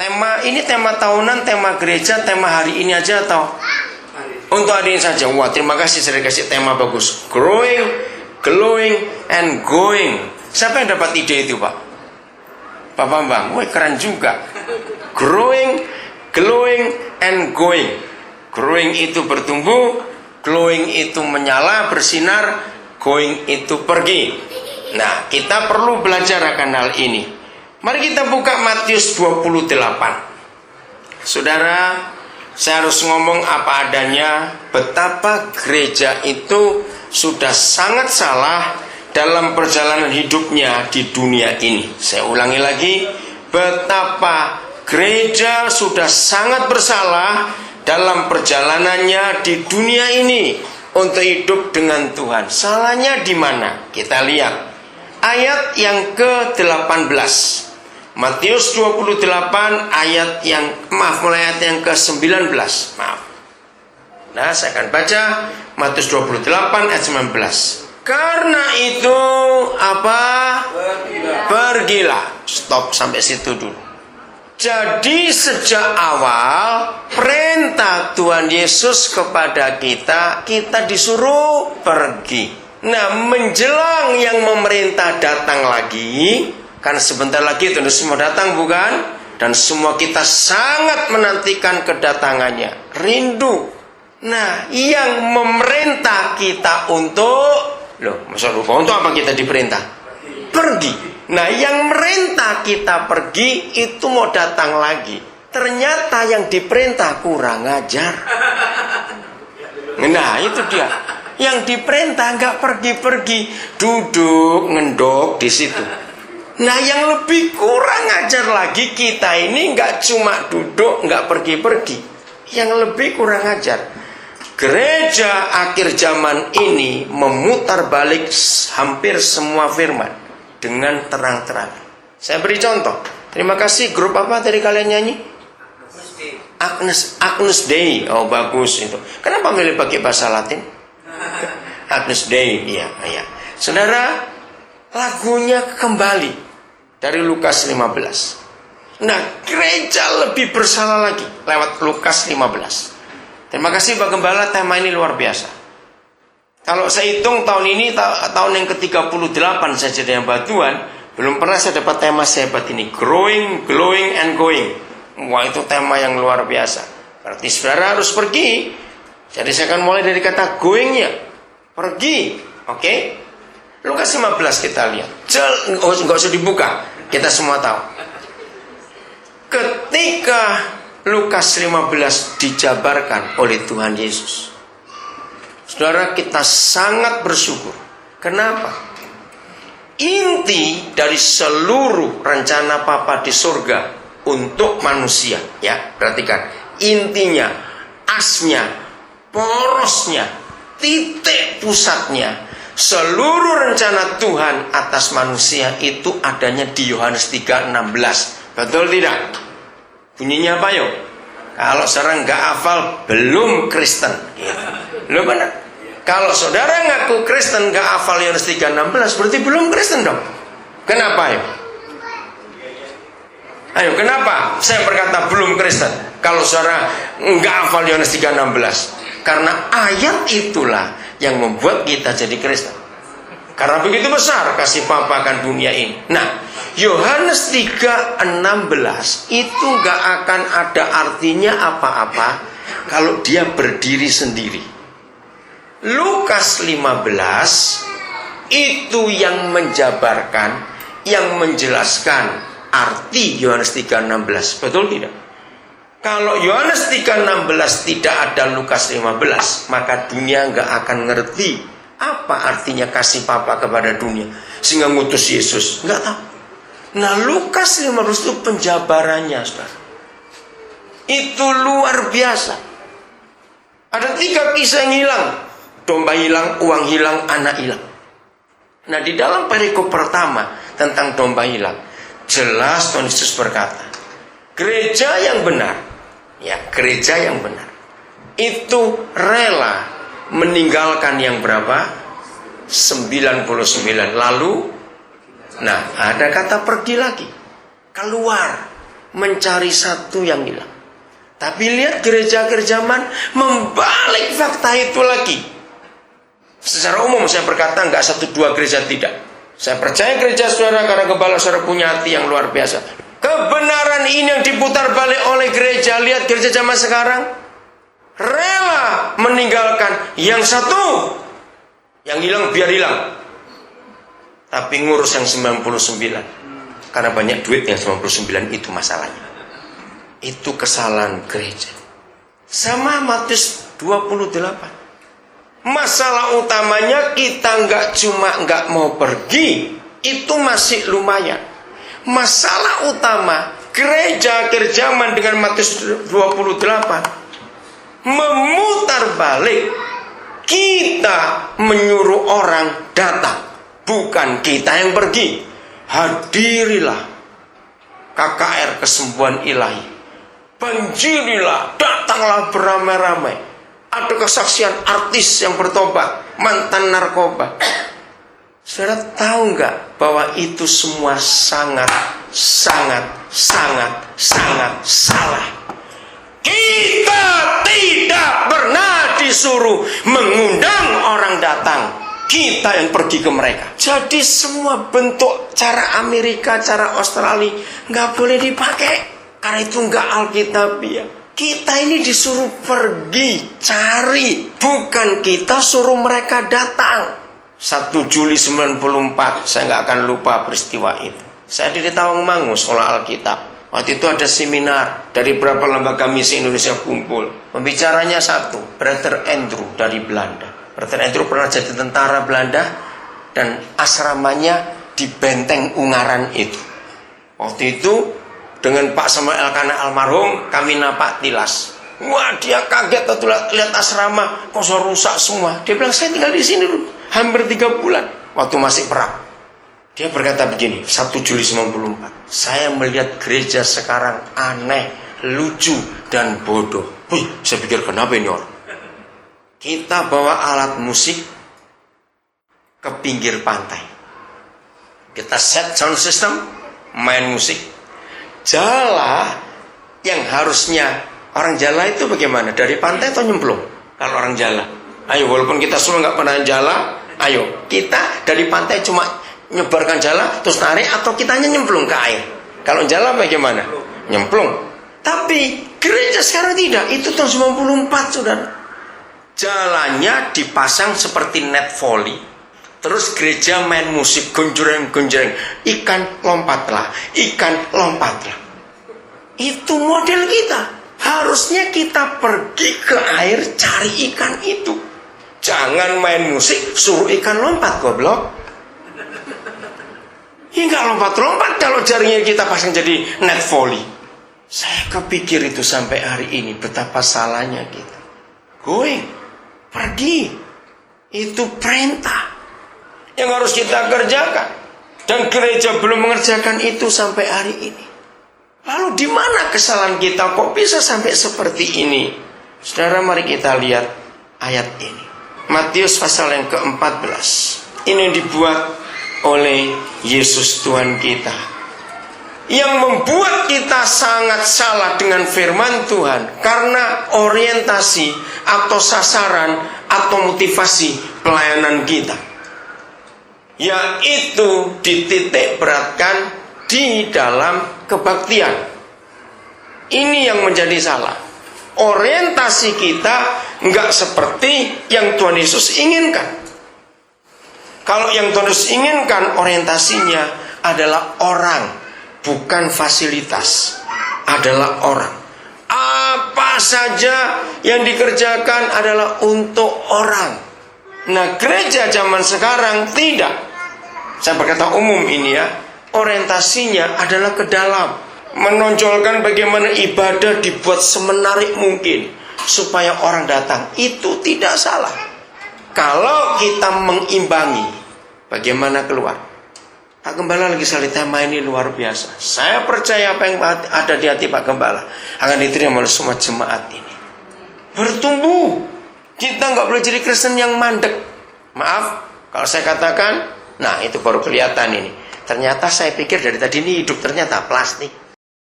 Tema ini tema tahunan, tema gereja, tema hari ini aja atau untuk hari ini saja? Wah, terima kasih sudah kasih tema bagus. Growing, glowing, and going. Siapa yang dapat ide itu, Pak? Pak Bambang. Wah, keren juga. Growing, glowing, and going. Growing itu bertumbuh, glowing itu menyala, bersinar, going itu pergi. Nah, kita perlu belajar akan hal ini. Mari kita buka Matius 28. Saudara, saya harus ngomong apa adanya, betapa gereja itu sudah sangat salah dalam perjalanan hidupnya di dunia ini. Saya ulangi lagi, betapa gereja sudah sangat bersalah dalam perjalanannya di dunia ini untuk hidup dengan Tuhan. Salahnya di mana? Kita lihat ayat yang ke-18. Matius 28 mulai ayat yang ke-19. Maaf. Nah, saya akan baca Matius 28 ayat 19. Karena itu apa? Pergilah. Stop sampai situ dulu. Jadi sejak awal perintah Tuhan Yesus kepada kita disuruh pergi. Nah, menjelang yang memerintah datang lagi, kan sebentar lagi tentu semua datang, bukan? Dan semua kita sangat menantikan kedatangannya, rindu. Nah, yang memerintah kita untuk untuk apa kita diperintah? Pergi. Nah, yang merintah kita pergi itu mau datang lagi. Ternyata yang diperintah kurang ajar. Nah, itu dia. Yang diperintah nggak pergi-pergi, duduk ngendok di situ. Nah, yang lebih kurang ajar lagi, kita ini nggak cuma duduk, nggak pergi-pergi. Yang lebih kurang ajar, gereja akhir zaman ini memutar balik hampir semua firman dengan terang-terang. Saya beri contoh. Terima kasih. Grup apa tadi kalian nyanyi? Agnus Dei. Oh, bagus itu. Kenapa milih pakai bahasa Latin? Agnus Dei. Iya. Saudara, lagunya kembali dari Lukas 15. Nah, gereja lebih bersalah lagi lewat Lukas 15. Terima kasih Pak Gembala, tema ini luar biasa. Kalau saya hitung tahun ini tahun yang ke-38 saya jadi batuan, belum pernah saya dapat tema sehebat ini. Growing, glowing, and going. Wah, itu tema yang luar biasa. Berarti saudara harus pergi. Jadi saya akan mulai dari kata going-nya. Pergi, oke? Lukas 15 kita lihat. Nggak usah dibuka, kita semua tahu. Ketika Lukas 15 dijabarkan oleh Tuhan Yesus, saudara, kita sangat bersyukur. Kenapa? Inti dari seluruh rencana Bapa di surga untuk manusia, ya, perhatikan. Intinya, asnya, porosnya, titik pusatnya, seluruh rencana Tuhan atas manusia itu adanya di Yohanes 3:16. Betul tidak? Bunyinya apa yuk? Kalau saudara nggak hafal, belum Kristen. Gitu. Loh, benar? Kalau saudara ngaku Kristen nggak hafal Yohanes 3:16, berarti belum Kristen dong. Kenapa yuk? Ayo, kenapa saya berkata belum Kristen? Kalau saudara nggak hafal Yohanes 3:16, karena ayat itulah yang membuat kita jadi Kristen. Karena begitu besar kasih Bapa akan dunia ini. Nah, Yohanes 3:16 itu gak akan ada artinya apa-apa kalau dia berdiri sendiri. Lukas 15 itu yang menjabarkan, yang menjelaskan arti Yohanes 3:16. Betul tidak? Kalau Yohanes 3:16 tidak ada Lukas 15, maka dunia nggak akan ngerti apa artinya kasih Bapa kepada dunia sehingga ngutus Yesus. Nggak tahu. Nah, Lukas 15 itu penjabarannya, saudara. Itu luar biasa. Ada 3 kisah yang hilang. Domba hilang, uang hilang, anak hilang. Nah, di dalam perikop pertama tentang domba hilang, jelas Tuhan Yesus berkata, gereja yang benar, ya, gereja yang benar itu rela meninggalkan yang berapa? 99. Lalu, nah, ada kata pergi lagi, keluar. mencari satu yang hilang. Tapi lihat gereja akhir zaman membalik fakta itu lagi. Secara umum saya berkata enggak 1-2 gereja, tidak. Saya percaya gereja saudara karena gembala saudara punya hati yang luar biasa. Kebenaran ini yang diputar balik oleh gereja. Lihat gereja zaman sekarang rela meninggalkan yang satu, yang hilang biar hilang, tapi ngurus yang 99. Karena banyak duit yang 99 itu masalahnya. Itu kesalahan gereja. Sama Matius 28. Masalah utamanya kita nggak mau pergi, itu masih lumayan. Masalah utama gereja akhir zaman dengan Matius 28 memutar balik. Kita menyuruh orang datang, bukan kita yang pergi. Hadirilah KKR kesembuhan ilahi, banjirilah, datanglah beramai-ramai. Ada kesaksian artis yang bertobat, mantan narkoba. Saudara tahu nggak bahwa itu semua sangat salah. Kita tidak pernah disuruh mengundang orang datang. Kita yang pergi ke mereka. Jadi semua bentuk cara Amerika, cara Australia nggak boleh dipakai. Karena itu nggak alkitabiah. Kita ini disuruh pergi, cari. Bukan kita suruh mereka datang. 1 Juli 94, saya nggak akan lupa peristiwa itu. Saya di Tawangmangu, sekolah Alkitab. Waktu itu ada seminar dari beberapa lembaga misi Indonesia kumpul. Pembicaranya satu, Brother Andrew dari Belanda. Brother Andrew pernah jadi tentara Belanda dan asramanya di Benteng Ungaran itu. Waktu itu dengan Pak Samuel Elkanah almarhum, kami napak tilas. Wah, dia kaget waktu lihat asrama kok rusak semua. Dia bilang, saya tinggal di sini dulu hampir 3 bulan waktu masih perang. Dia berkata begini, 1 Juli 94, saya melihat gereja sekarang aneh, lucu, dan bodoh. Wih, saya pikir kenapa ini orang? Kita bawa alat musik ke pinggir pantai. Kita set sound system, main musik. Jala yang harusnya orang jala itu bagaimana? Dari pantai atau nyemplung? Kalau orang jala, ayo, walaupun kita semua nggak pernah jala, ayo kita dari pantai cuma nyebarkan jala terus tarik, atau kita hanya nyemplung ke air. Kalau jala bagaimana? Nyemplung. Tapi gereja sekarang tidak. Itu tahun 94 saudara. Jalannya dipasang seperti net volley. Terus gereja main musik gonjreng-gonjreng. Ikan lompatlah, ikan lompatlah. Itu model kita. Harusnya kita pergi ke air cari ikan itu. Jangan main musik suruh ikan lompat, goblok. Hingga lompat-lompat kalau jaringnya kita pasang jadi net volley. Saya kepikir itu sampai hari ini betapa salahnya kita. Pergi. Itu perintah yang harus kita kerjakan, dan gereja belum mengerjakan itu sampai hari ini. Lalu di mana kesalahan kita kok bisa sampai seperti ini? Saudara, mari kita lihat ayat ini. Matius pasal yang ke-14. Ini dibuat oleh Yesus Tuhan kita, yang membuat kita sangat salah dengan firman Tuhan karena orientasi atau sasaran atau motivasi pelayanan kita, yaitu dititik beratkan di dalam kebaktian. Ini yang menjadi salah. Orientasi kita nggak seperti yang Tuhan Yesus inginkan. Kalau yang Tuhan Yesus inginkan orientasinya adalah orang, bukan fasilitas. Adalah orang. Apa saja yang dikerjakan adalah untuk orang. Nah, gereja zaman sekarang tidak. Saya berkata umum ini ya, orientasinya adalah ke dalam, menonjolkan bagaimana ibadah dibuat semenarik mungkin supaya orang datang. Itu tidak salah. Kalau kita mengimbangi, bagaimana keluar? Pak Gembala lagi salih tema ini luar biasa. Saya percaya apa yang ada di hati Pak Gembala akan diterima oleh semua jemaat ini. Bertumbuh. Kita nggak boleh jadi Kristen yang mandek. Maaf kalau saya katakan, nah itu baru kelihatan ini. Ternyata saya pikir dari tadi ini hidup, ternyata plastik.